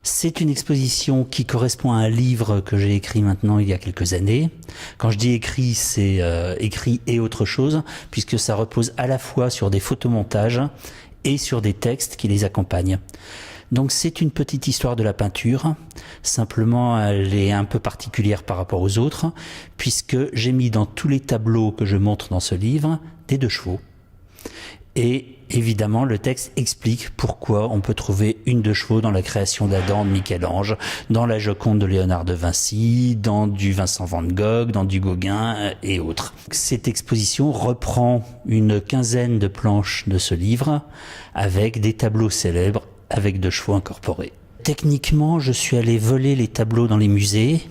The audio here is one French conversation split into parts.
C'est une exposition qui correspond à un livre que j'ai écrit maintenant il y a quelques années. Quand je dis écrit, c'est écrit et autre chose, puisque ça repose à la fois sur des photomontages et sur des textes qui les accompagnent. Donc c'est une petite histoire de la peinture, simplement elle est un peu particulière par rapport aux autres, puisque j'ai mis dans tous les tableaux que je montre dans ce livre des 2 chevaux. Et évidemment, le texte explique pourquoi on peut trouver une 2 chevaux dans la création d'Adam de Michel-Ange, dans la Joconde de Léonard de Vinci, dans du Vincent van Gogh, dans du Gauguin et autres. Cette exposition reprend une quinzaine de planches de ce livre avec des tableaux célèbres avec 2 chevaux incorporés. Techniquement, je suis allé voler les tableaux dans les musées.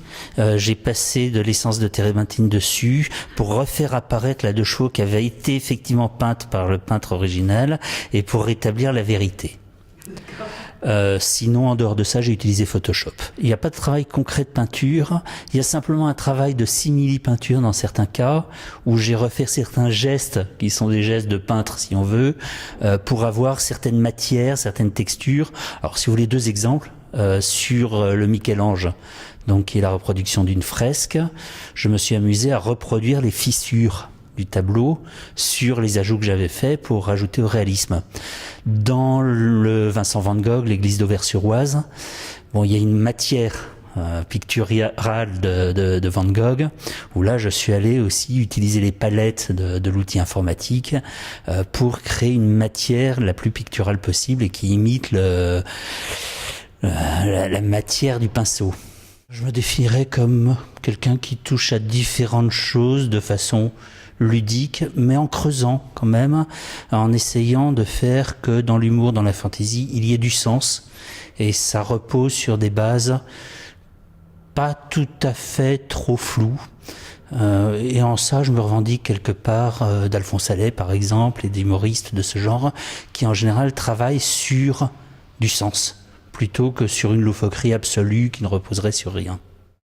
J'ai passé de l'essence de térébenthine dessus pour refaire apparaître la 2 chevaux qui avait été effectivement peinte par le peintre original et pour rétablir la vérité. Sinon, en dehors de ça, j'ai utilisé Photoshop. Il n'y a pas de travail concret de peinture, il y a simplement un travail de simili-peinture dans certains cas, où j'ai refait certains gestes, qui sont des gestes de peintre si on veut, pour avoir certaines matières, certaines textures. Alors si vous voulez 2 exemples, sur le Michel-Ange, donc qui est la reproduction d'une fresque, je me suis amusé à reproduire les fissures du tableau sur les ajouts que j'avais faits pour rajouter au réalisme. Dans le Vincent van Gogh, l'église d'Auvers-sur-Oise, bon, il y a une matière picturale de Van Gogh, où là je suis allé aussi utiliser les palettes de l'outil informatique pour créer une matière la plus picturale possible et qui imite la matière du pinceau. Je me définirais comme quelqu'un qui touche à différentes choses de façon ludique, mais en creusant quand même, en essayant de faire que dans l'humour, dans la fantaisie, il y ait du sens. Et ça repose sur des bases pas tout à fait trop floues. Et en ça, je me revendique quelque part d'Alphonse Allais, par exemple, et d'humoristes de ce genre, qui en général travaillent sur du sens, plutôt que sur une loufoquerie absolue qui ne reposerait sur rien.